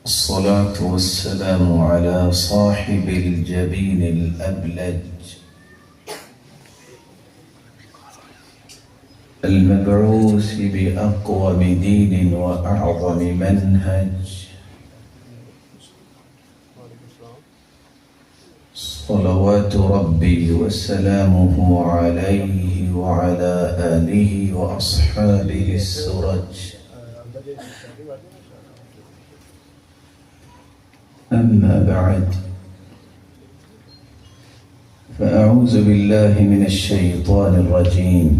الصلاة والسلام على صاحب الجبين الأبلج المبعوث بأقوم دين وأعظم منهج، صلوات ربي وسلامه عليه وعلى آله وأصحابه السرج. أما بعد، فأعوذ بالله من الشيطان الرجيم.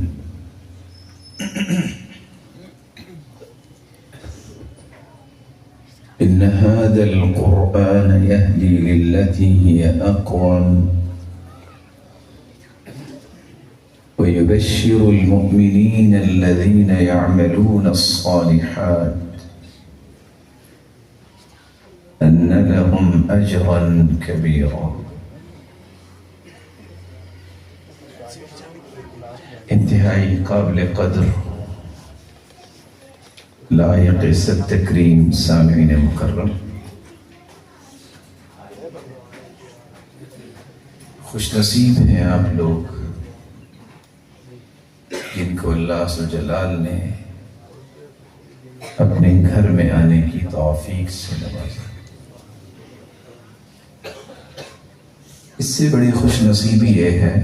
إن هذا القرآن يهدي للتي هي أقوم ويبشر المؤمنين الذين يعملون الصالحات أن لهم أجرا كبيرا. انتہائی قابل قدر لائق عزت تکریم سامعین مکرم، خوش نصیب ہیں آپ لوگ جن کو اللہ عز و جلال نے اپنے گھر میں آنے کی توفیق سے نوازا۔ اس سے بڑی خوش نصیبی یہ ہے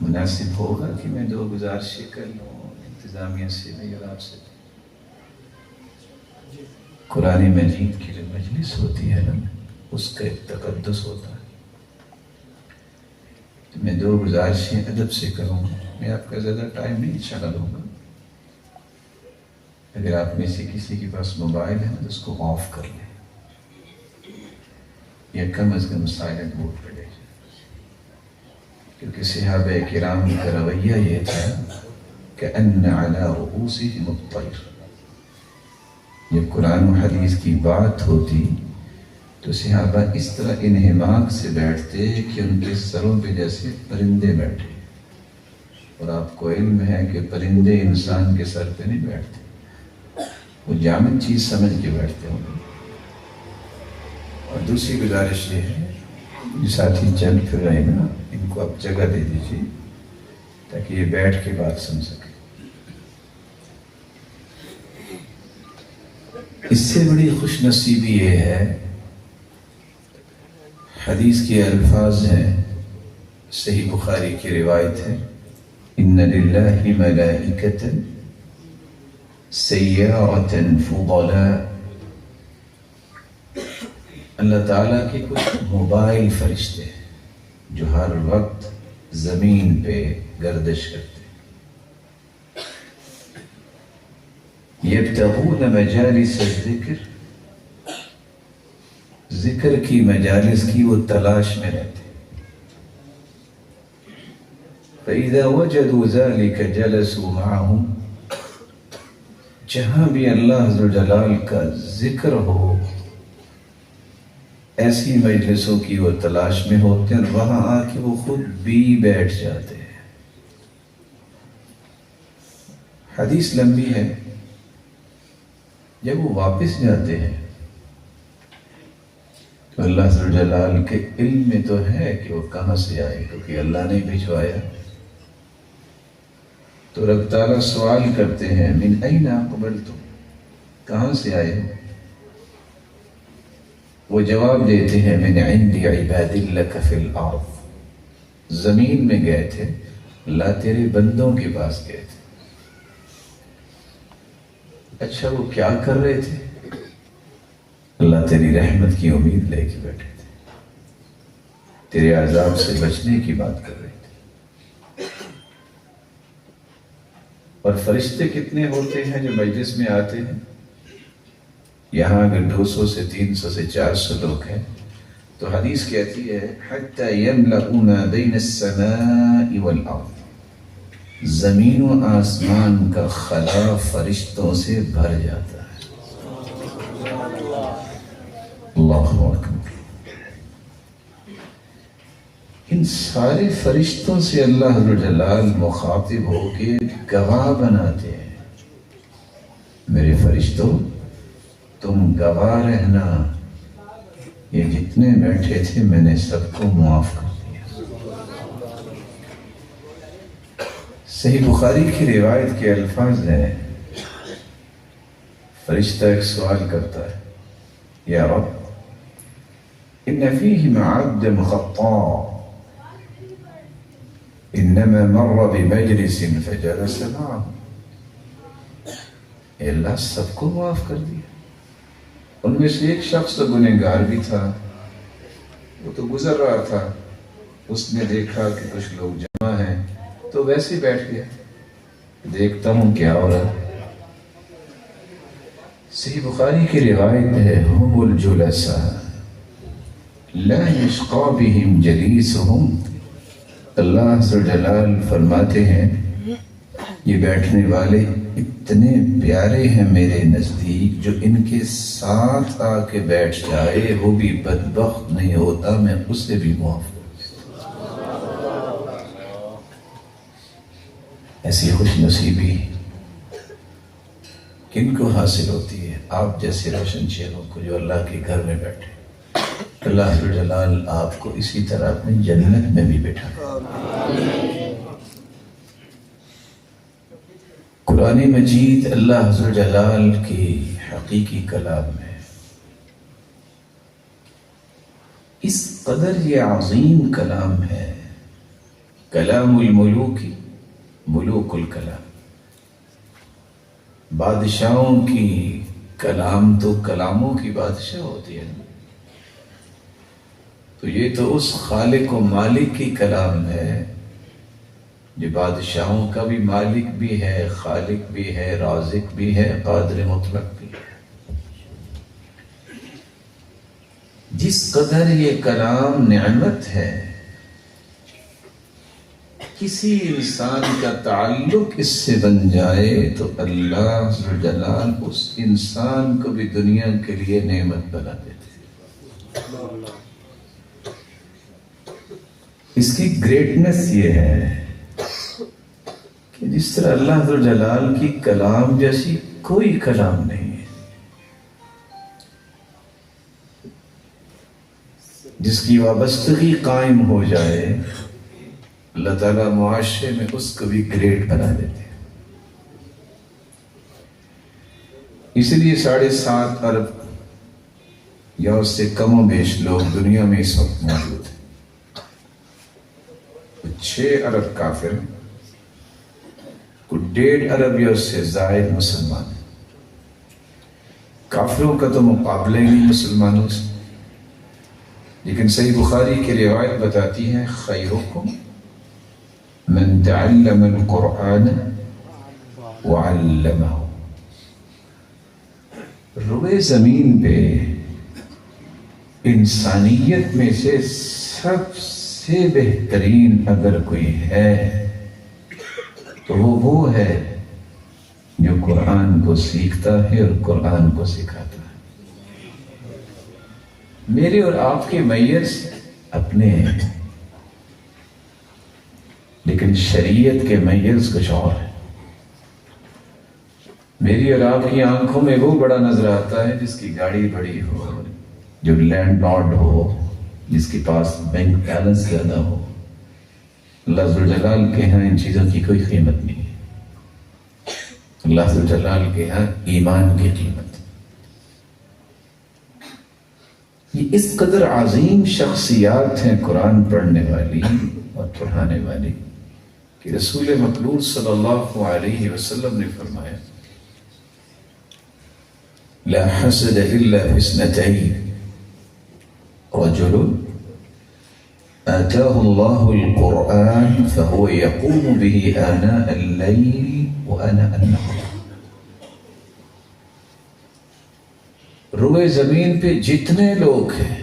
مناسب ہوگا کہ میں دو گزارشیں کر لوں انتظامیہ سے بھی اور آپ سے۔ قرآن مجید کی جو مجلس ہوتی ہے نا، اس کا ایک تقدس ہوتا ہے۔ میں دو گزارشیں ادب سے کروں گا، میں آپ کا زیادہ ٹائم نہیں شغل ہوگا۔ اگر آپ میں سے کسی کے پاس موبائل ہے تو اس کو آف کر لیں یا کم از کم سائلنٹ موڈ پہ لے جائیں، کیونکہ صحابہ کرام کا رویہ یہ تھا کہ ان علی رؤوسہم الطیر۔ جب قرآن و حدیث کی بات ہوتی تو صحابہ اس طرح انہماک سے بیٹھتے کہ ان کے سروں پہ جیسے پرندے بیٹھے، اور آپ کو علم ہے کہ پرندے انسان کے سر پہ نہیں بیٹھتے، وہ جامد چیز سمجھ کے بیٹھتے ہوں گے۔ اور دوسری گزارش یہ ہے، جو ساتھی چل پھر رہے ہیں نا، ان کو آپ جگہ دے دیجیے تاکہ یہ بیٹھ کے بات سن سکے۔ اس سے بڑی خوش نصیبی یہ ہے، حدیث کے الفاظ ہیں، صحیح بخاری کی روایت ہے، ان للہ ملائکۃ سیارۃ فضلاء۔ اللہ تعالیٰ کے کچھ موبائل فرشتے ہیں جو ہر وقت زمین پہ گردش کرتے ہیں۔ یبتغون مجالس الذکر، ذکر کی مجالس کی وہ تلاش میں رہتے ہیں۔ فَإِذَا وَجَدُوا ذَلِكَ جَلَسُوا مَعَهُمْ، جہاں بھی اللہ عز و جلال کا ذکر ہو ایسی مجلسوں کی وہ تلاش میں ہوتے ہیں، اور وہاں آ کے وہ خود بھی بیٹھ جاتے ہیں۔ حدیث لمبی ہے، جب وہ واپس جاتے ہیں تو اللہ عز و جلال کے علم میں تو ہے کہ وہ کہاں سے آئے، کیونکہ اللہ نے بھجوایا۔ تو رب تعالیٰ سوال کرتے ہیں، من این اقبلتم، کہاں سے آئے ہو؟ وہ جواب دیتے ہیں، من عند عباد لک فی الارض، زمین میں گئے تھے، اللہ تیرے بندوں کے پاس گئے تھے۔ اچھا وہ کیا کر رہے تھے؟ اللہ تیری رحمت کی امید لے کے بیٹھے تھے، تیرے عذاب سے بچنے کی بات کر رہے تھے۔ اور فرشتے کتنے ہوتے ہیں جو مجلس میں آتے ہیں؟ یہاں اگر 200 سے 300 سے 400 لوگ ہیں تو حدیث کہتی ہے حتی یملأ ما بین السماء والارض، زمین و آسمان کا خلا فرشتوں سے بھر جاتا ہے۔ اللہ اکبر۔ ان سارے فرشتوں سے اللہ جلال مخاطب ہو کے گواہ بناتے ہیں، میرے فرشتوں تم گواہ رہنا، یہ جتنے بیٹھے تھے میں نے سب کو معاف کر دیا۔ صحیح بخاری کی روایت کے الفاظ ہیں، فرشتہ ایک سوال کرتا ہے، یا رب ان فیہم عبد خطاء انما مر بمجلس فجلس معه، اے اللہ سب کو معاف کر دیا، ان میں سے ایک شخص تو گنہگار بھی تھا، وہ تو گزر رہا تھا، اس نے دیکھا کہ کچھ لوگ جمع ہیں تو ویسے بیٹھ گیا، دیکھتا ہوں کیا ہو رہا ہے۔ صحیح بخاری کی روایت ہے، ہم الجلساء لا یشقی بہم جلیسہم، اللہ عز و جلال فرماتے ہیں یہ بیٹھنے والے اتنے پیارے ہیں میرے نزدیک، جو ان کے ساتھ آ کے بیٹھ جائے وہ بھی بدبخت نہیں ہوتا، میں اسے بھی معاف کرتا۔ ایسی خوش نصیبی کن کو حاصل ہوتی ہے؟ آپ جیسے روشن چہروں کو جو اللہ کے گھر میں بیٹھے، اللہ جلال آپ کو اسی طرح اپنی جنت میں بھی بیٹھا۔ قرآن مجید اللہ جلال کی حقیقی کلام ہے، اس قدر یہ عظیم کلام ہے، کلام الملوک، ملوک الکلام، بادشاہوں کی کلام تو کلاموں کی بادشاہ ہوتی ہے، تو یہ تو اس خالق و مالک کی کلام ہے جو بادشاہوں کا بھی مالک بھی ہے، خالق بھی ہے، رازق بھی ہے، قادر مطلق بھی ہے۔ جس قدر یہ کلام نعمت ہے، کسی انسان کا تعلق اس سے بن جائے تو اللہ ذو جلال اس انسان کو بھی دنیا کے لیے نعمت بنا دیتے۔ اس کی گریٹنس یہ ہے کہ جس طرح اللہ ذو جلال کی کلام جیسی کوئی کلام نہیں ہے، جس کی وابستگی قائم ہو جائے اللہ تعالیٰ معاشرے میں اس کو بھی گریٹ بنا دیتے ہیں۔ اس لیے 7.5 ارب یا اس سے کم و بیش لوگ دنیا میں اس وقت موجود ہیں، 6 ارب کافر ہیں، کوئی 1.5 ارب یا اس سے زائد مسلمان ہیں۔ کافروں کا تو مقابلہ ہی نہیں مسلمانوں سے، لیکن صحیح بخاری کی روایت بتاتی ہے، خیرکم من تعلم القرآن وعلمہ، روئے زمین پہ انسانیت میں سے سب سے بہترین اگر کوئی ہے تو وہ ہے جو قرآن کو سیکھتا ہے اور قرآن کو سکھاتا ہے۔ میرے اور آپ کے میز اپنے ہیں، لیکن شریعت کے میز کچھ اور ہے۔ میری اور آپ کی آنکھوں میں وہ بڑا نظر آتا ہے جس کی گاڑی بڑی ہو، جو لینڈ لارڈ ہو، جس کے پاس بینک بیلنس زیادہ ہو۔ اللہ ذو جلال کے ہاں ان چیزوں کی کوئی قیمت نہیں ہے، اللہ ذو جلال کے ہاں ایمان کی قیمت۔ یہ اس قدر عظیم شخصیات ہیں قرآن پڑھنے والی اور پڑھانے والی کہ رسول مقبول صلی اللہ علیہ وسلم نے فرمایا، لا حسد الا في 2، رجل آتاه الله القرآن فهو يقوم به آناء الليل وآناء النهار۔ روئے زمین پہ جتنے لوگ ہیں،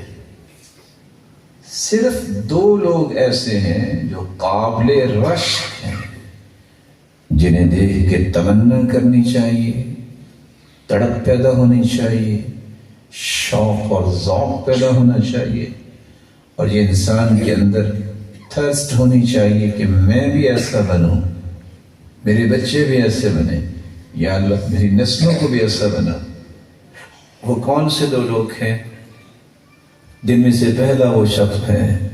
صرف 2 لوگ ایسے ہیں جو قابل رشک ہیں، جنہیں دیکھ کے تمنا کرنی چاہیے، تڑپ پیدا ہونی چاہیے، شوق اور ذوق پیدا ہونا چاہیے، اور یہ انسان کے اندر تھرسٹ ہونی چاہیے کہ میں بھی ایسا بنوں، میرے بچے بھی ایسے بنے، یا اللہ میری نسلوں کو بھی ایسا بنا۔ وہ کون سے دو لوگ ہیں؟ جن میں سے پہلا وہ شخص ہے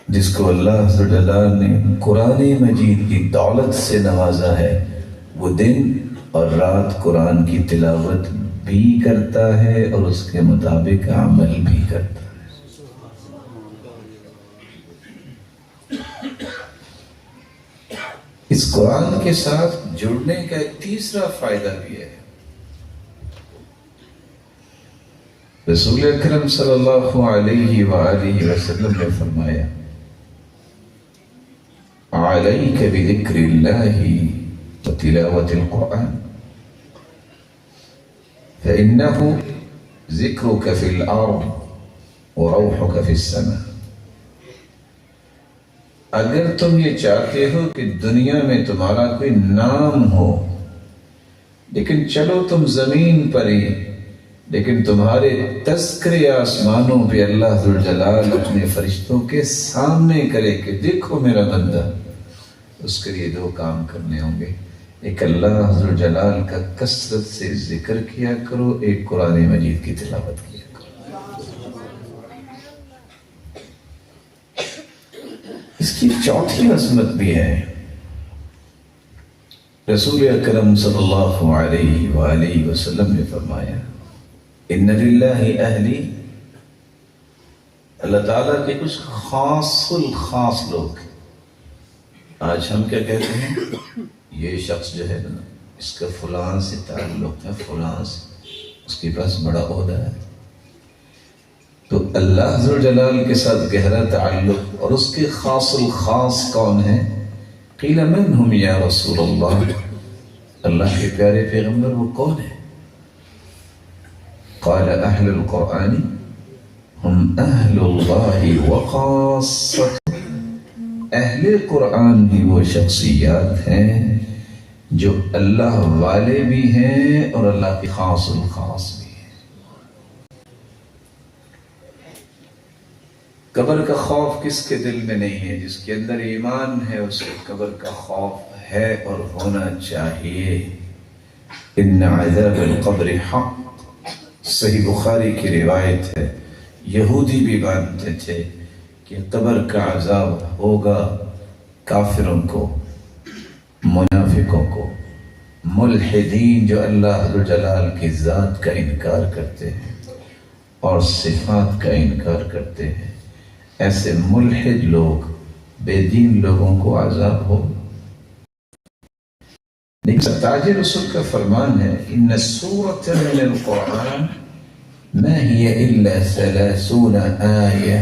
جس کو اللہ عز و جل نے قرآن مجید کی دولت سے نوازا ہے، وہ دن اور رات قرآن کی تلاوت بھی کرتا ہے اور اس کے مطابق عمل بھی کرتا ہے۔ اس قرآن کے ساتھ جڑنے کا ایک تیسرا فائدہ بھی ہے۔ رسول اکرم صلی اللہ علیہ وآلہ وسلم نے فرمایا علیک بذکر اللہ وتلاوت القرآن فإنه ذکرک فی الارض وروحک فی السماء۔ اگر تم یہ چاہتے ہو کہ دنیا میں تمہارا کوئی نام ہو، لیکن چلو تم زمین پر ہی، لیکن تمہارے تذکرے آسمانوں پہ اللہ ذوالجلال اپنے فرشتوں کے سامنے کرے کہ دیکھو میرا بندہ، اس کے لیے دو کام کرنے ہوں گے۔ ایک اللہ ذوالجلال کا کثرت سے ذکر کیا کرو، ایک قرآن مجید کی تلاوت کیا کرو۔ اس کی چوتھی عظمت بھی ہے۔ رسول اکرم صلی اللہ علیہ وآلہ وسلم نے فرمایا ان للہ اہلی، اللہ تعالیٰ کے کچھ خاص الخاص لوگ۔ آج ہم کیا کہتے ہیں؟ یہ شخص جو ہے نا، اس کا فلاں سے تعلق ہے، فلاں سے، اس کے پاس بڑا عہدہ ہے۔ تو اللہ ذوالجلال کے ساتھ گہرا تعلق اور اس کے خاص الخاص کون ہیں؟ قیل من ہم یا رسول اللہ، اللہ کے پیارے پیغمبر وہ کون ہیں؟ قال اہل القرآن ہم اہل اللہ وخاصۃ، اہل قرآن بھی وہ شخصیات ہیں جو اللہ والے بھی ہیں اور اللہ کے خاص الخاص بھی ہیں۔ قبر کا خوف کس کے دل میں نہیں ہے؟ جس کے اندر ایمان ہے اس کو قبر کا خوف ہے اور ہونا چاہیے۔ ان عذاب القبر حق، صحیح بخاری کی روایت ہے، یہودی بھی مانتے تھے کہ قبر کا عذاب ہوگا کافروں کو، منافقوں کو، ملحدین جو اللہ ذوالجلال کی ذات کا انکار کرتے ہیں اور صفات کا انکار کرتے ہیں، ایسے ملحد لوگ، بے دین لوگوں کو عذاب ہو۔ لیکن تاج رسول کا فرمان ہے ان سورۃ من القرآن ما هي الا 30 آیہ،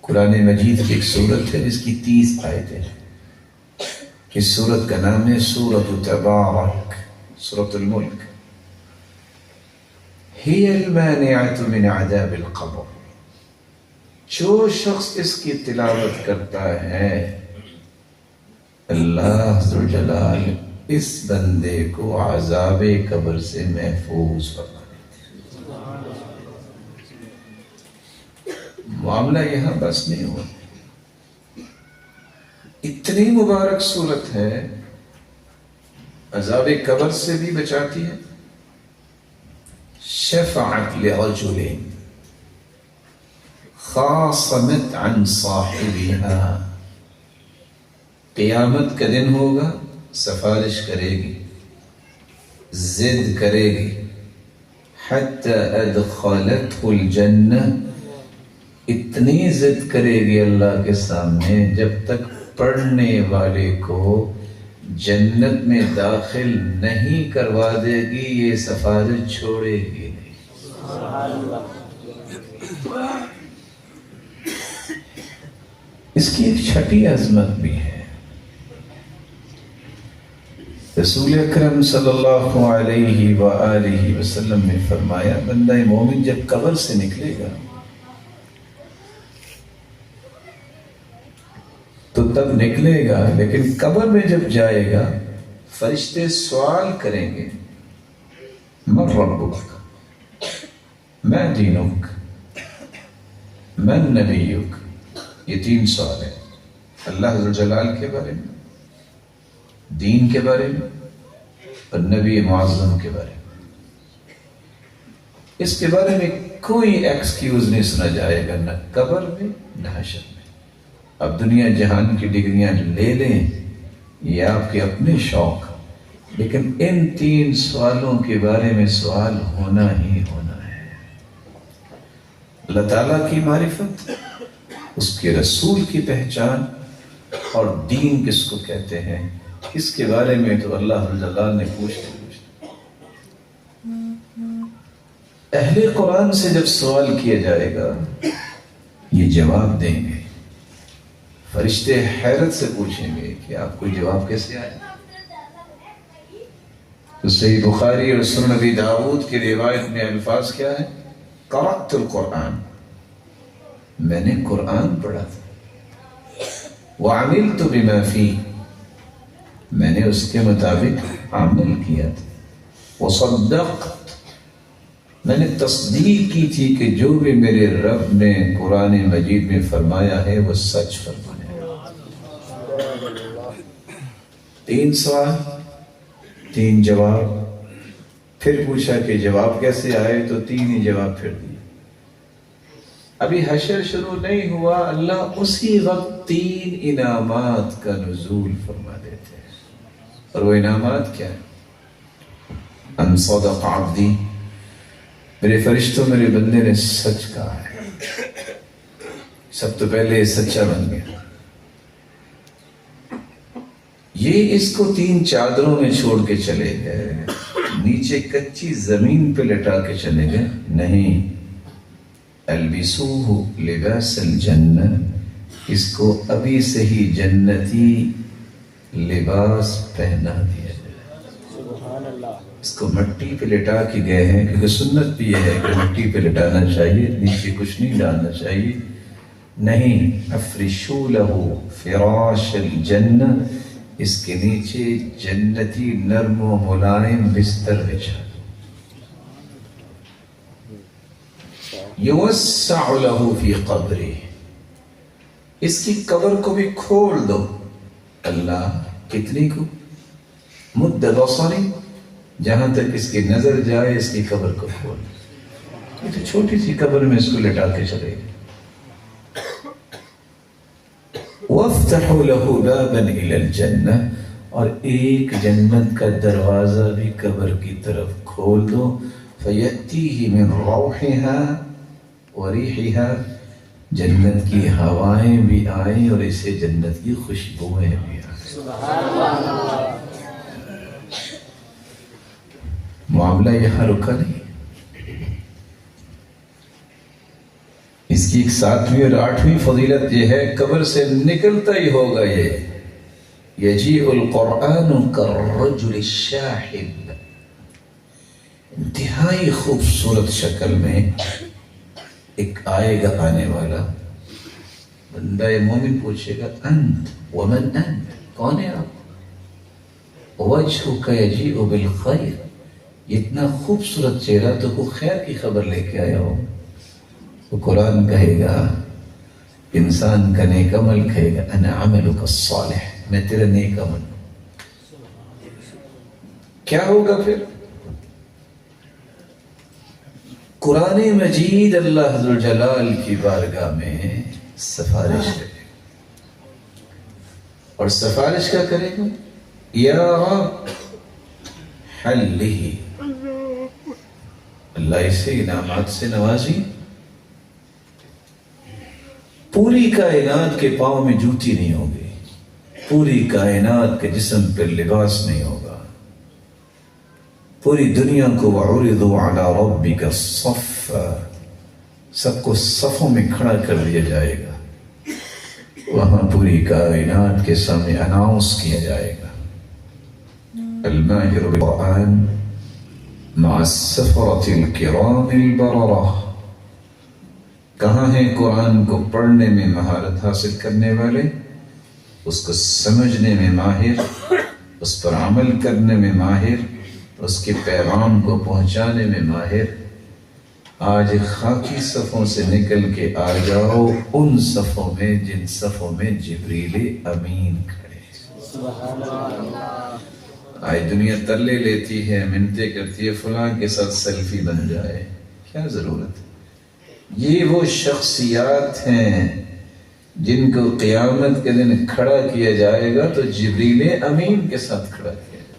قرآن مجید کی ایک سورت ہے جس کی 30 آیتیں ہیں۔ اس سورت کا نام ہے سورۃ تبارک، سورۃ الملک۔ ہی المانعۃ من عذاب القبر، جو شخص اس کی تلاوت کرتا ہے اللہ ذوالجلال اس بندے کو عذاب قبر سے محفوظ فرما دیتے ہیں۔ معاملہ یہاں بس نہیں ہوا، اتنی مبارک صورت ہے، عذاب قبر سے بھی بچاتی ہے۔ شفعت لرجل خاصمت عن صاحبها، قیامت کا دن ہوگا، سفارش کرے گی، ضد کرے گی، حتی ادخلته الجنہ، اتنی ضد کرے گی اللہ کے سامنے جب تک پڑھنے والے کو جنت میں داخل نہیں کروا دے گی، یہ سفارش چھوڑے گی نہیں۔ اس کی ایک چھٹی عظمت بھی ہے۔ رسول اکرم صلی اللہ علیہ وآلہ وسلم نے فرمایا بندہ مومن جب قبر سے نکلے گا تو تب نکلے گا، لیکن قبر میں جب جائے گا فرشتے سوال کریں گے من ربک، ما دینک، من نبیک، یہ 3 سوال ہیں، اللہ ذو الجلال کے بارے میں، دین کے بارے میں اور نبی معظم کے بارے میں۔ اس کے بارے میں کوئی ایکسکیوز نہیں سنا جائے گا، نہ قبر میں نہ حشر میں۔ اب دنیا جہان کی ڈگریاں لے لیں، یہ آپ کے اپنے شوق، لیکن ان 3 سوالوں کے بارے میں سوال ہونا ہی ہونا ہے۔ اللہ تعالیٰ کی معرفت، اس کے رسول کی پہچان اور دین کس کو کہتے ہیں، اس کے بارے میں تو اللہ جلال نے پوچھتے اہل قرآن سے جب سوال کیا جائے گا یہ جواب دیں گے۔ فرشتے حیرت سے پوچھیں گے کہ آپ کو جواب کیسے آیا؟ تو صحیح بخاری اور سنن ابی داؤد کی روایت میں الفاظ کیا ہے؟ قرأت القرآن، میں نے قرآن پڑھا تھا، وعملت بما فیہ، میں نے اس کے مطابق عمل کیا تھا، وصدقت، میں نے تصدیق کی تھی کہ جو بھی میرے رب نے قرآن مجید میں فرمایا ہے وہ سچ فرمایا ہے۔ 3 سوال، 3 جواب، پھر پوچھا کہ جواب کیسے آئے تو 3 ہی جواب پھر دیے۔ ابھی حشر شروع نہیں ہوا، اللہ اسی وقت 3 انعامات کا نزول فرما دیتے ہیں، اور وہ انعامات کیا ہیں؟ ان صدق عبدی، میرے فرشتوں میرے بندے نے سچ کہا ہے، سب تو پہلے سچا بن گیا۔ یہ اس کو 3 چادروں میں چھوڑ کے چلے گئے، نیچے کچی زمین پہ لٹا کے چلے گئے نہیں، البسوہ لباس الجنہ، اس کو ابھی سے ہی جنتی لباس پہنا دیا جائے۔ اس کو مٹی پہ لٹا کے گئے ہیں، کیونکہ سنت بھی یہ ہے کہ مٹی پہ لٹانا چاہیے، نیچے کچھ نہیں ڈالنا چاہیے، نہیں، افرشو لہو فراش الجنہ، اس کے نیچے جنتی نرم و ملائم بستر بچھا دو، یوسع لہو فی قبرہ، اس کی قبر کو بھی کھول دو۔ اللہ کتنی کو؟ مد بصری، جہاں تک اس کی نظر جائے اس کی قبر کو کھول۔ یہ تو چھوٹی سی قبر میں اس کو لٹا کے چلے گئے۔ وَافْتَحُوا لَهُ بَابًا إِلَى الْجَنَّةِ، اور ایک جنت کا دروازہ بھی قبر کی طرف کھول دو، فَيَأْتِيهِ مِنْ رَوْحِهَا وَرِيحِهَا، جنت کی ہوائیں بھی آئیں اور اسے جنت کی خوشبوئیں بھی آئیں۔ سبحان اللہ۔ معاملہ یہاں رکا نہیں، اس کی 7ویں اور 8ویں فضیلت یہ ہے، قبر سے نکلتا ہی ہوگا یہ یجیء القرآن کالرجل الشاحب، انتہائی خوبصورت شکل میں ایک آئے گا آنے والا بندہ مومن، پوچھے گا انت ومن انت، کون ہے آپ؟ وجہک یجیء بالخیر، اتنا خوبصورت چہرہ تو کوئی خیر کی خبر لے کے آیا ہو۔ تو قرآن کہے گا، انسان کا نیک عمل کہے گا انا عملک الصالح، میں تیرا نیک عمل ہوں۔ کیا ہوگا پھر؟ قرآن مجید اللہ ذو الجلال کی بارگاہ میں سفارش کرے گا، اور سفارش کیا کرے گا؟ یا رب حلہ، اللہ اسے انعامات سے نوازی، پوری کائنات کے پاؤں میں جوتی نہیں ہوگی، پوری کائنات کے جسم پر لباس نہیں ہوگا، پوری دنیا کو وعرضوا علی ربک صفا، سب کو صفوں میں کھڑا کر دیا جائے گا، وہاں پوری کائنات کے سامنے اناؤنس کیا جائے گا، الماہر بالقرآن مع السفرة الكرام البررہ، کہاں ہیں قرآن کو پڑھنے میں مہارت حاصل کرنے والے، اس کو سمجھنے میں ماہر، اس پر عمل کرنے میں ماہر، اس کے پیغام کو پہنچانے میں ماہر، آج خاکی صفوں سے نکل کے آ جاؤ ان صفوں میں جن صفوں میں جبریل امین کھڑے۔ آج دنیا ترلے لیتی ہے، منتیں کرتی ہے فلاں کے ساتھ سیلفی بن جائے، کیا ضرورت ہے؟ یہ وہ شخصیات ہیں جن کو قیامت کے دن کھڑا کیا جائے گا تو جبریل امین کے ساتھ کھڑا کیا جائے گا۔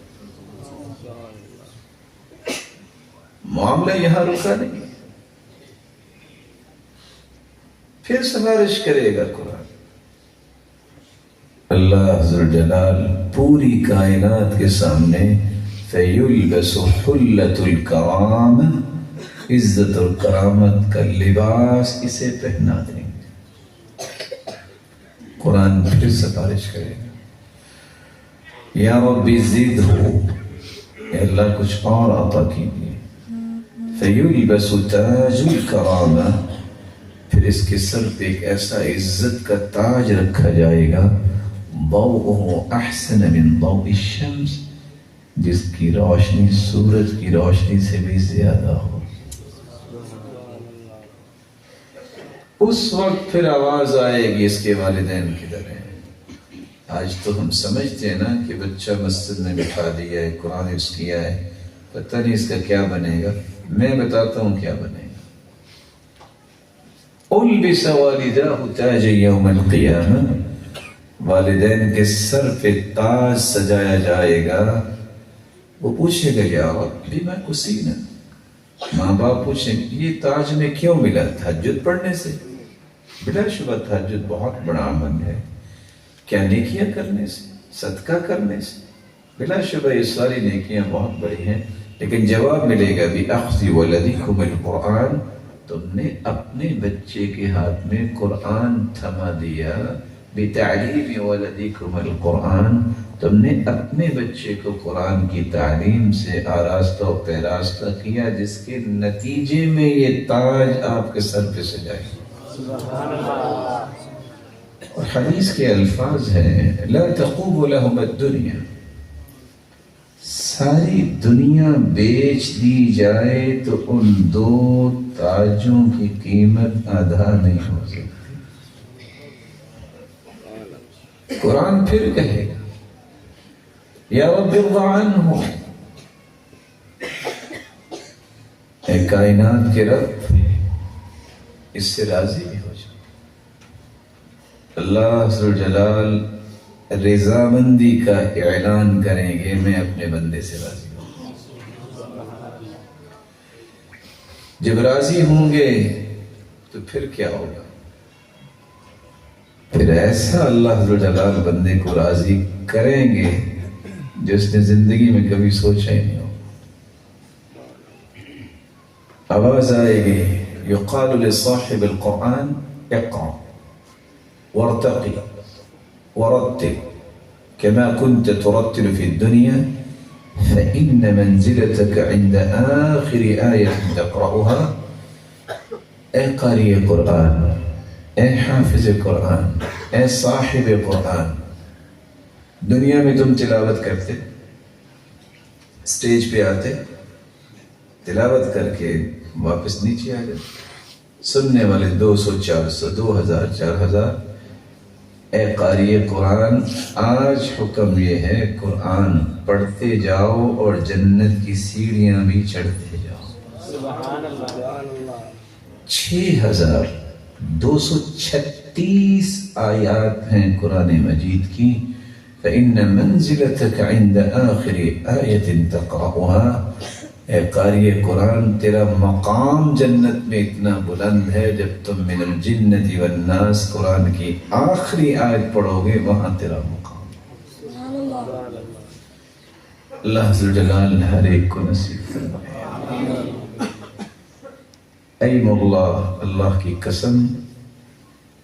معاملہ یہاں رکا نہیں، پھر سفارش کرے گا قرآن۔ اللہ ذوالجلال پوری کائنات کے سامنے فَيُلْبَسُ حُلَّةُ الْكَرَامَةِ، عزت اور کرامت کا لباس اسے پہنا دیں گے۔ قرآن پھر سفارش کرے گا، یا ربی زدہ، اے اللہ کچھ اور عطا کیجیے۔ فَيُلْبَسُ تَاجُ الْكَرَامَةِ، پھر اس کے سر پہ ایک ایسا عزت کا تاج رکھا جائے گا، ضوءه احسن من ضوء الشمس، جس کی روشنی سورج کی روشنی سے بھی زیادہ ہو۔ اس وقت پھر آواز آئے گی اس کے والدین کدھر ہیں؟ آج تو ہم سمجھتے ہیں نا کہ بچہ مسجد میں بٹھا دیا ہے، قرآن حفظ کیا ہے، پتہ نہیں اس کا کیا بنے گا۔ میں بتاتا ہوں کیا بنے گا۔ البس والداہ تاج یوم القیامہ، والدین کے سر پہ تاج سجایا جائے گا۔ وہ پوچھے گا یا رب بما کسینا، ماں باپ پوچھیں گے یہ تاج میں کیوں ملا؟ تہجد پڑھنے سے؟ بلا شبہ تہجد بہت بڑا عمل ہے۔ کیا نیکیاں کرنے سے؟ صدقہ کرنے سے؟ بلا شبہ یہ ساری نیکیاں بہت بڑی ہیں، لیکن جواب ملے گا بِأَخْذِ وَلَدِكُمُ الْقُرْآنَ، تم نے اپنے بچے کے ہاتھ میں قرآن تھما دیا۔ بِتَعْلِيمِ وَلَدِكُمُ الْقُرْآنَ، تم نے اپنے بچے کو قرآن کی تعلیم سے آراستہ و پیراستہ کیا، جس کے نتیجے میں یہ تاج آپ کے سر پہ سجائے۔ اور حدیث کے الفاظ ہیں لا تقوم لهم الدنیا، ساری دنیا بیچ دی جائے تو ان دو تاجوں کی قیمت آدھا نہیں ہو سکتی۔ قرآن پھر کہے گا یا رب ارض عنہ، اے کائنات کے رب اس سے راضی بھی ہو جائے۔ اللہ ذوالجلال رضامندی کا اعلان کریں گے میں اپنے بندے سے راضی ہوں۔ جب راضی ہوں گے تو پھر کیا ہوگا؟ پھر ایسا اللہ ذوالجلال بندے کو راضی کریں گے جو اس نے زندگی میں کبھی سوچا ہی نہیں ہو۔ آواز آئے گی یقال لصاحب القرآن اقرأ وارتقي ورتل كما كنت ترتل في الدنيا فإن منزلتك عند آخر آية تقرأها۔ اے قاری قرآن، اے حافظ قرآن، اے صاحب قرآن، دنیا میں تم تلاوت کرتے، سٹیج پہ آتے، تلاوت کر کے واپس نیچے آ جاتے، سننے والے 200 400 2000 4000۔ اے قاری قرآن، آج حکم یہ ہے قرآن پڑھتے جاؤ اور جنت کی سیڑھیاں بھی چڑھتے جاؤ۔ سبحان اللہ۔ 6236 آیات ہیں قرآن مجید کی۔ فَإِنَّ مَنزِلَتَكَ عِنْدَ آخِرِ آیَةٍ تَقْرَأُهَا، اے قاری قرآن تیرا مقام جنت میں اتنا بلند ہے جب تم من الجنت والناس قرآن کی آخری آیت پڑھو گے وہاں تیرا مقام۔ اللہ ذوالجلال ہر ایک کو نصیب فرمائے۔ اے مولا، اللہ کی قسم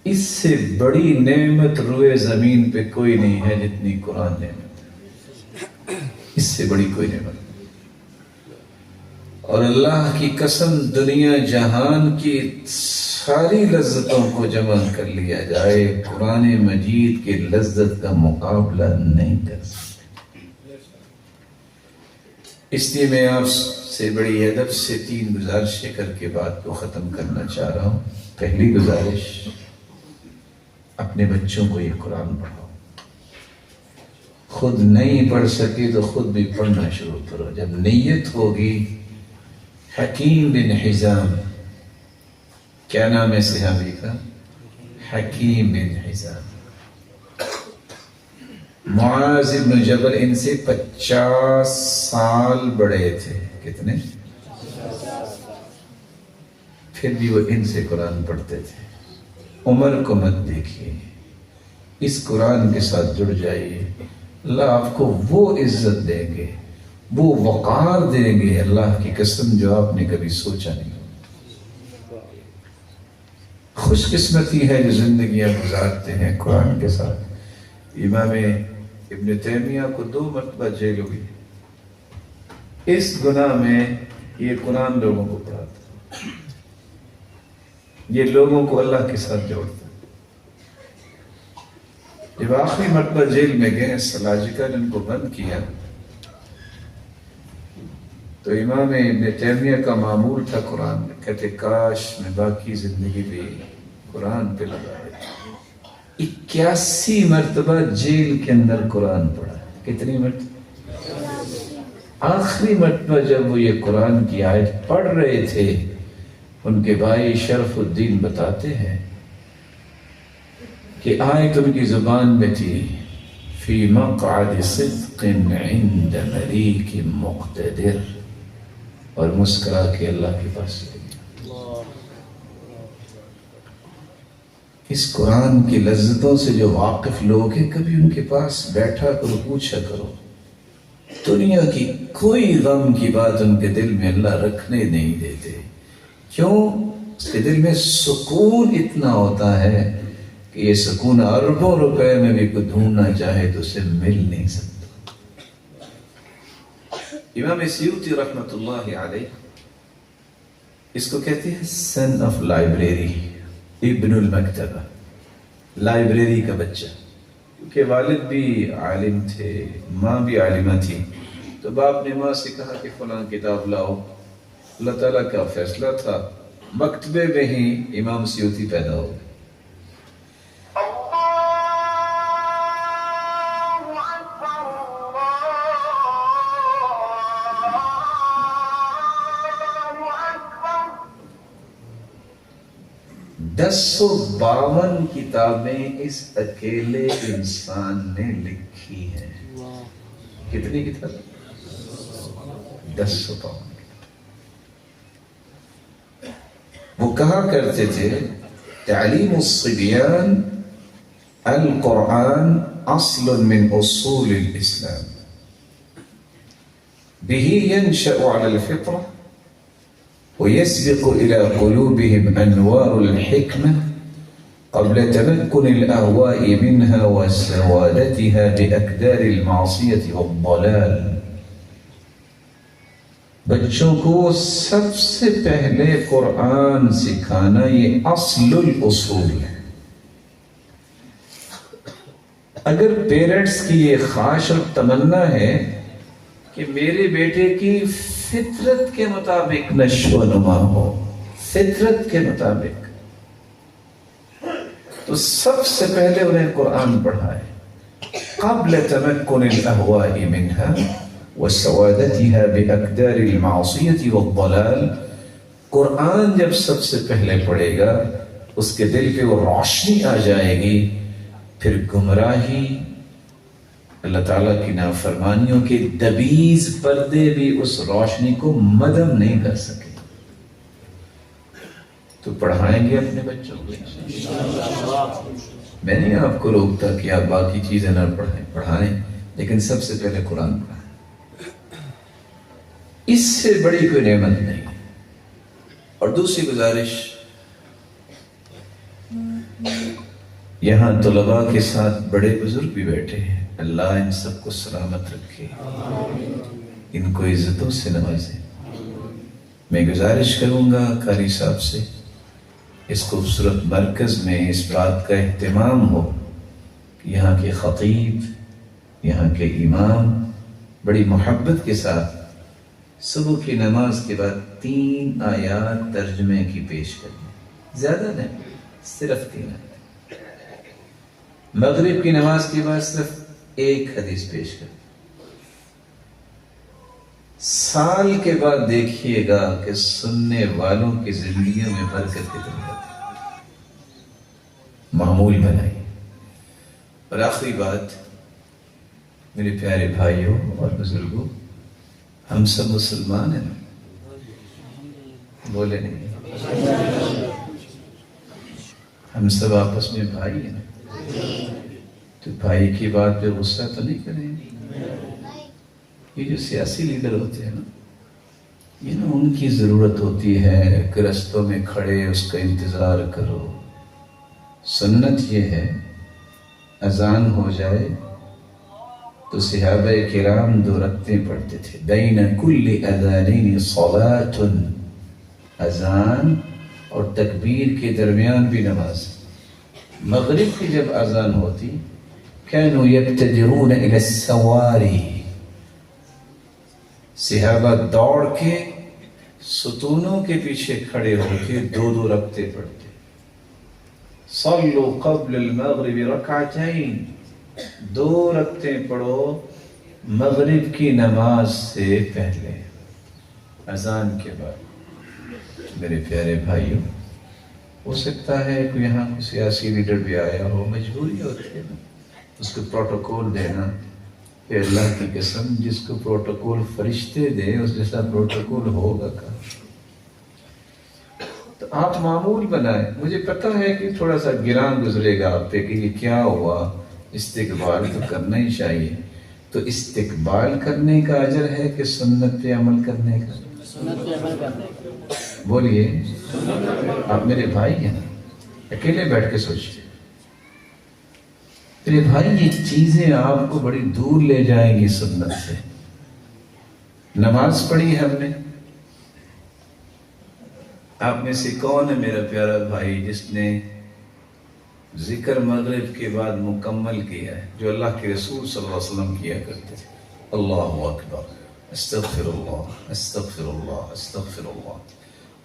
اس سے بڑی نعمت روئے زمین پہ کوئی نہیں ہے جتنی قرآن نعمت ہے، اس سے بڑی کوئی نعمت نہیں۔ اور اللہ کی قسم دنیا جہان کی ساری لذتوں کو جمع کر لیا جائے، قرآن مجید کی لذت کا مقابلہ نہیں کر سکتے۔ اس لیے میں آپ سے بڑی ادب سے 3 گزارشیں کر کے بات کو ختم کرنا چاہ رہا ہوں۔ پہلی گزارش، اپنے بچوں کو یہ قرآن پڑھاؤ۔ خود نہیں پڑھ سکے تو خود بھی پڑھنا شروع کرو۔ جب نیت ہوگی، حکیم بن حزام، کیا نام ہے صحابی کا؟ حکیم بن حزام، معاذ بن جبل ان سے 50 سال بڑے تھے۔ کتنے؟ پھر بھی وہ ان سے قرآن پڑھتے تھے۔ عمر کو مت دیکھیے، اس قرآن کے ساتھ جڑ جائیے، اللہ آپ کو وہ عزت دیں گے، وہ وقار دیں گے، اللہ کی قسم، جو آپ نے کبھی سوچا نہیں۔ خوش قسمتی ہے جو زندگیاں گزارتے ہیں قرآن کے ساتھ۔ امام ابن تیمیہ کو 2 مرتبہ جیل ہوئی، اس گناہ میں یہ قرآن لوگوں کو پڑھاتا، یہ لوگوں کو اللہ کے ساتھ جوڑتا۔ جب آخری مرتبہ جیل میں گئے، سلاجقہ نے ان کو بند کیا، تو امام ابن تیمیہ کا معمول تھا قرآن میں، کہتے کاش میں باقی زندگی بھی قرآن پہ لگا دیتا۔ 81 مرتبہ جیل کے اندر قرآن پڑھا۔ کتنی مرتبہ؟ آخری مرتبہ جب وہ یہ قرآن کی آیت پڑھ رہے تھے، ان کے بھائی شرف الدین بتاتے ہیں کہ آیت ان کی زبان میں تھی، فی مقعد صدق عند ملیک مقتدر، اور مسکرا کے اللہ کے پاس لے گیا۔ اس قرآن کی لذتوں سے جو واقف لوگ ہیں، کبھی ان کے پاس بیٹھا کرو، پوچھا کرو، دنیا کی کوئی غم کی بات ان کے دل میں اللہ رکھنے نہیں دیتے۔ کیوں؟ اس کے دل میں سکون اتنا ہوتا ہے کہ یہ سکون اربوں روپے میں بھی کوئی ڈھونڈنا چاہے تو اسے مل نہیں سکتا۔ امام سیوطی رحمۃ اللہ علیہ اس کو کہتے ہیں سن آف لائبریری، ابن المکتبہ، لائبریری کا بچہ، کیونکہ والد بھی عالم تھے، ماں بھی عالمہ تھی، تو باپ نے ماں سے کہا کہ فلاں کتاب لاؤ۔ اللہ تعالیٰ کا فیصلہ تھا، مکتبے میں ہی امام سیوطی پیدا ہو گئے۔ دس 152 کتابیں اس اکیلے انسان نے لکھی ہیں۔ کتنی کتاب؟ 1052۔ وہ کہا کرتے تھے تعلیم الصبیان القرآن اصل من اصول الاسلام به ينشأ على الفطرة ويسبق إلى قلوبهم أنوار الحكمة قبل تمكن الأهواء منها وسوادتها بأكدار المعصية والضلال۔ بچوں کو سب سے پہلے قرآن سکھانا یہ اصل الاصول ہے۔ اگر پیرنٹس کی یہ خواہش اور تمنا ہے کہ میرے بیٹے کی فطرت کے مطابق نشو و نما ہو، فطرت کے مطابق، تو سب سے پہلے انہیں قرآن پڑھائے، قبل تمکن الاہواء منها وسوادتها بأقدار المعصیة والضلال۔ قرآن جب سب سے پہلے پڑھے گا، اس کے دل پہ وہ روشنی آ جائے گی، پھر گمراہی، اللہ تعالیٰ کی نافرمانیوں کے دبیز پردے بھی اس روشنی کو مدھم نہیں کر سکے۔ تو پڑھائیں گے اپنے بچوں کو۔ میں نہیں آپ کو روکتا کہ آپ باقی چیزیں نہ پڑھائیں، لیکن سب سے پہلے قرآن پڑھائیں۔ اس سے بڑی کوئی نعمت نہیں۔ اور دوسری گزارش، یہاں طلباء کے ساتھ بڑے بزرگ بھی بیٹھے ہیں، اللہ ان سب کو سلامت رکھے، ان کو عزتوں سے نوازے۔ میں گزارش کروں گا قاری صاحب سے، اس خوبصورت مرکز میں اس بات کا اہتمام ہو کہ یہاں کے خطیب، یہاں کے امام بڑی محبت کے ساتھ صبح کی نماز کے بعد 3 آیات ترجمے کی پیش کریں، زیادہ نہیں، صرف 3 آیات۔ مغرب کی نماز کے بعد صرف 1 حدیث پیش کریں۔ سال کے بعد دیکھیے گا کہ سننے والوں کی زندگیوں میں برکت کتنی ہوتی ہے۔ معمول بنائیے۔ اور آخری بات، میرے پیارے بھائیوں اور بزرگوں، ہم سب مسلمان ہیں نا؟ بولے نہیں؟ ہم سب آپس میں بھائی ہیں نا؟ تو بھائی کی بات پہ غصہ تو نہیں کریں گے؟ یہ جو سیاسی لیڈر ہوتے ہیں نا، یہ نا ان کی ضرورت ہوتی ہے کہ رستوں میں کھڑے اس کا انتظار کرو۔ سنت یہ ہے، اذان ہو جائے تو صحابہ کرام 2 رکعتیں پڑھتے تھے۔ بین کل اذانین صلاۃ، اذان اور تکبیر کے درمیان بھی نماز۔ مغرب کی جب اذان ہوتی، كانوا يبتدرون الى السواری، صحابہ دوڑ کے ستونوں کے پیچھے کھڑے ہو کے 2 رکعتیں پڑھتے۔ صلوا قبل المغرب رکعتین، 2 رکعتیں پڑھو مغرب کی نماز سے پہلے، اذان کے بعد۔ میرے پیارے بھائیوں، ہو سکتا ہے کہ یہاں کوئی سیاسی لیڈر بھی آیا ہو، مجبوری ہوتی ہے نا اس کو پروٹوکول دینا۔ کہ اللہ کی قسم، جس کو پروٹوکول فرشتے دے اس جیسا پروٹوکول ہوگا کہاں؟ تو آپ معمول بنائیں۔ مجھے پتہ ہے کہ تھوڑا سا گران گزرے گا آپ پہ کہ یہ کیا ہوا، استقبال تو کرنا ہی چاہیے۔ تو استقبال کرنے کا اجر ہے کہ سنت پہ عمل کرنے کا؟ سنت پہ عمل کرنے کا۔ بولیے، آپ میرے بھائی ہیں نا، اکیلے بیٹھ کے سوچتے میرے بھائی، یہ چیزیں آپ کو بڑی دور لے جائیں گی سنت سے۔ نماز پڑھی ہم نے، آپ میں سے کون ہے میرا پیارا بھائی جس نے ذکر مغرب کے بعد مکمل کیا ہے جو اللہ کے رسول صلی اللہ علیہ وسلم کیا کرتے تھے؟ اللہ اکبر، استغفر اللہ، استغفر اللہ، استغفر اللہ،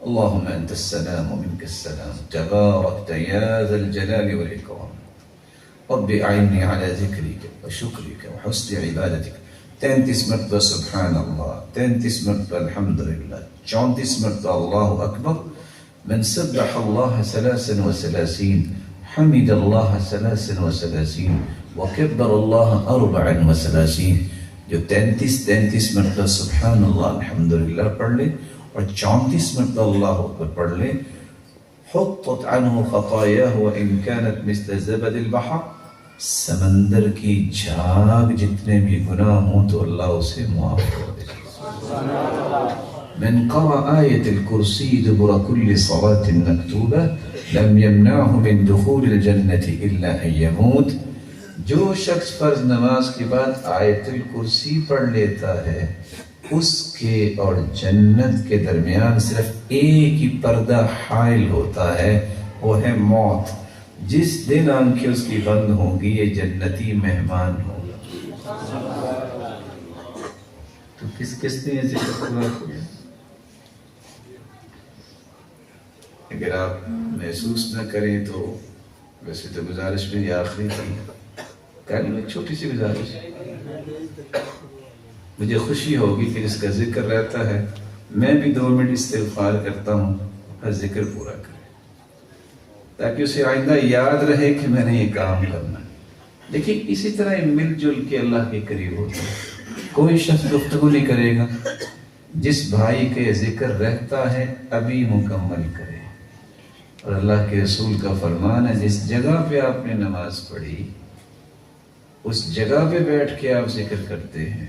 اللہم انت السلام ومنک السلام، تبارکت یا ذا الجلال والاکرام، رب اعنی علی ذکرک وشکرک وحسن عبادتک۔ 33 مرتبہ سبحان اللہ، 33 مرتبہ الحمدللہ، 34 مرتبہ اللہ اکبر، من سبح اللہ 33 حمد اللہ 33 وکبر اللہ 34۔ جو 33 مرتبہ سبحان اللہ الحمدللہ پڑھ لے اور 34 مرتبہ اللہ اکبر پڑھ لے، حطت عنہ خطایاہ وان كانت مثل زبد البحر، سمندر کی جھاگ جتنے بھی گناہ ہوں تو اللہ اسے معاف کر دے۔ من قرأ آیت الکرسی دبر کل صلاة مکتوبہ لم يمنعه من دخول الجنة الا ان يموت۔ جو شخص فرض نماز کے بعد آیت الکرسی پڑھ لیتا ہے، اس کے اور جنت کے درمیان صرف ایک ہی پردہ حائل ہوتا ہے، وہ ہے موت۔ جس دن آنکھیں اس کی بند ہوں گی یہ جنتی مہمان ہوگا۔ تو کس نے یہ ذکر کیا؟ اگر آپ محسوس نہ کریں تو ویسے تو گزارش میری آخری تھی، کل میں چھوٹی سی گزارش، مجھے خوشی ہوگی کہ اس کا ذکر رہتا ہے، میں بھی 2 منٹ استغفار کرتا ہوں، ہر ذکر پورا کریں تاکہ اسے آئندہ یاد رہے کہ میں نے یہ کام کرنا ہے۔ دیکھیں اسی طرح مل جل کے اللہ کے قریب ہوتا ہے۔ کوئی شخص گفتگو نہیں کرے گا، جس بھائی کے ذکر رہتا ہے ابھی مکمل کرے۔ اور اللہ کے رسول کا فرمان ہے، جس جگہ پہ آپ نے نماز پڑھی اس جگہ پہ بیٹھ کے آپ ذکر کرتے ہیں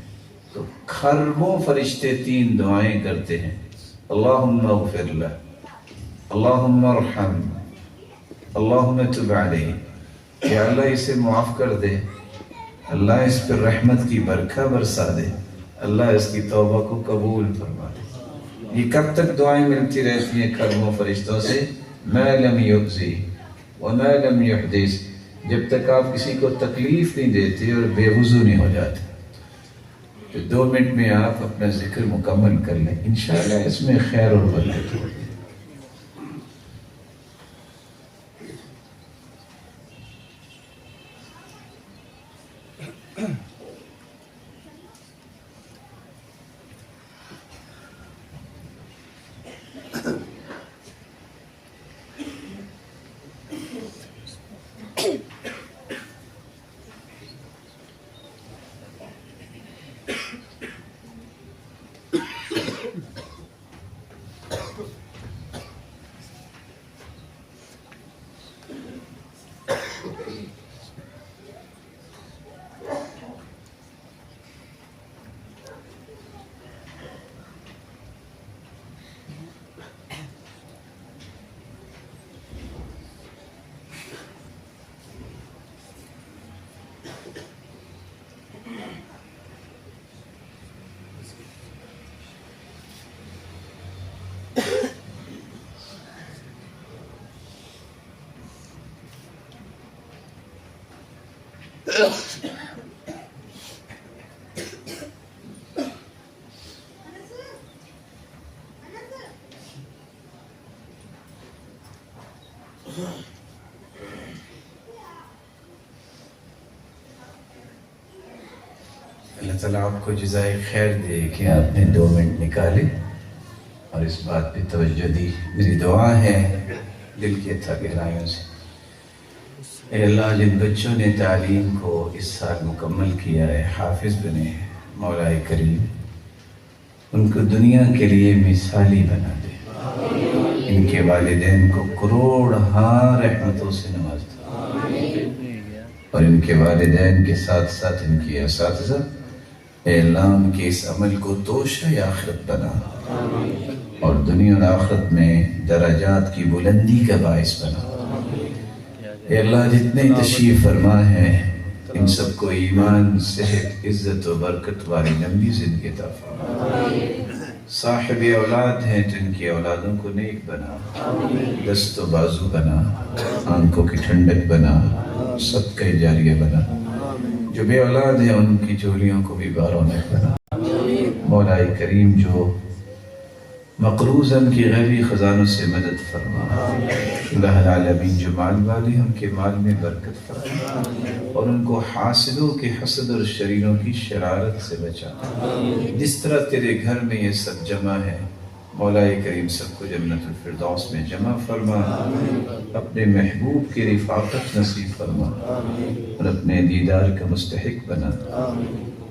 تو خربوں فرشتے 3 دعائیں کرتے ہیں، اللہم اغفر لہ، اللہم ارحم، اللہم تب علیہ، کہ اللہ اسے معاف کر دے، اللہ اس پر رحمت کی برکھا برسا دے، اللہ اس کی توبہ کو قبول فرما دے۔ یہ کب تک دعائیں ملتی رہتی ہیں خربوں فرشتوں سے؟ ما لم یؤذی وما لم یحدث، جب تک آپ کسی کو تکلیف نہیں دیتے اور بے وضو نہیں ہو جاتے۔ تو 2 منٹ میں آپ اپنا ذکر مکمل کر لیں، انشاءاللہ اس میں خیر اور برکت ہوگی۔ اللہ تعالیٰ آپ کو جزائے خیر دے کہ آپ نے 2 منٹ نکالے اور اس بات پہ توجہ دی۔ میری دعا ہے دل کی گہرائیوں سے، اے اللہ جن بچوں نے تعلیم کو اس سال مکمل کیا ہے، حافظ بنے ہیں، مولا کریم ان کو دنیا کے لیے مثالی بنا دے، ان کے والدین کو کروڑہا رحمتوں سے نواز دے، اور ان کے والدین کے ساتھ ساتھ ان کی اساتذہ، اے اللہ ان کے اس عمل کو توشہ آخرت بنا اور دنیا اور آخرت میں درجات کی بلندی کا باعث بنا۔ اے اللہ جتنے تشریف فرما ہے ان سب کو ایمان، صحت، عزت و برکت والی لمبی زندگی عطا فرما۔ صاحب اولاد ہیں تو ان کی اولادوں کو نیک بنا، دست و بازو بنا، آنکھوں کی ٹھنڈک بنا، صدقہ جاریہ بنا۔ جو بے اولاد ہیں ان کی جولیوں کو بھی بارونق بنا۔ مولا کریم جو مقروضاً کی غیبی خزانوں سے مدد فرما، اللہ العالمین جو مال والے ہیں ان کے مال میں برکت فرما اور ان کو حاسدوں کے حسد اور شریروں کی شرارت سے بچا۔ جس طرح تیرے گھر میں یہ سب جمع ہے مولا کریم سب کو جنت الفردوس میں جمع فرما، اپنے محبوب کی رفاقت نصیب فرما اور اپنے دیدار کا مستحق بنا۔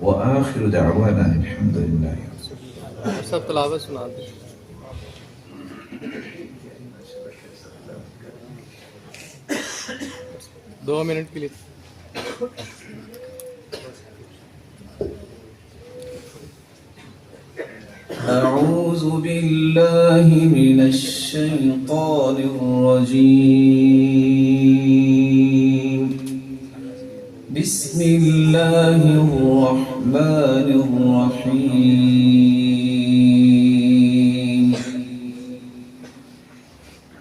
وآخر دعوانا الحمدللہ۔ سب تلاوت سنا دیں۔ 2 منٹ کے لیے۔ أعوذ بالله من الشيطان الرجيم، بسم الله الرحمن الرحيم،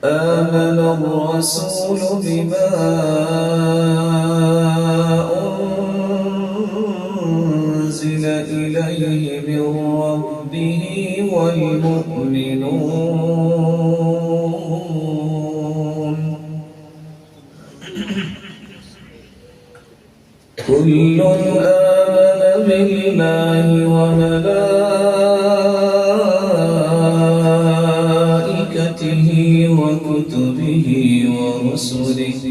آمن الرسول بما أنزل إليه من ربه والمؤمنون كل آمن بالله وملائكته وكتبه ورسله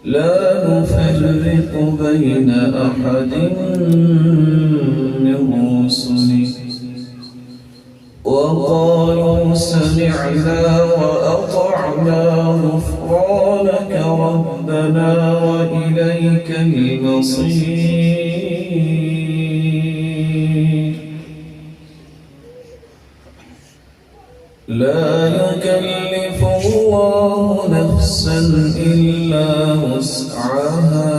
لا نفرق بين أحد من رسله وقالوا سمعنا وأطعنا غفرانك ربنا وإليك المصير لا يكلف الله نفسا إلا وسعها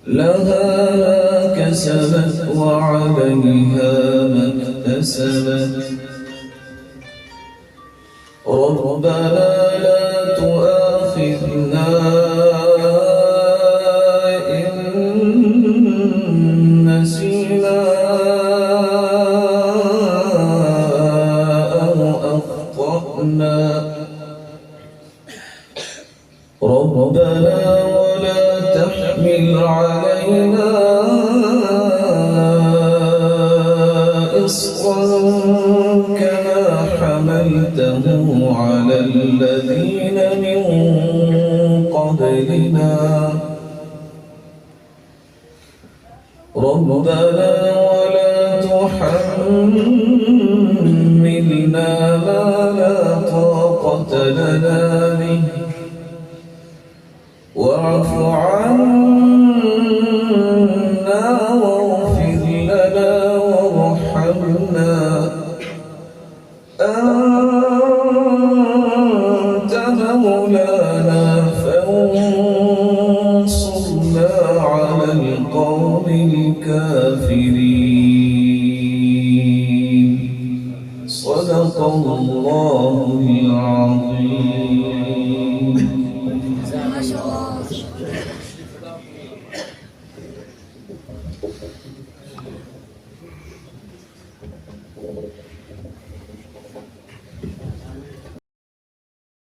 لها ما كسبت وعليها ما اكتسبت ربنا لا تؤاخذنا إن ربنا ولا تحملنا ما لا طاقة لنا به واعف عنا واغفر لنا وارحمنا أنت مولانا فانصرنا على القوم الكافرين صدق الله العظيم. ما شاء الله.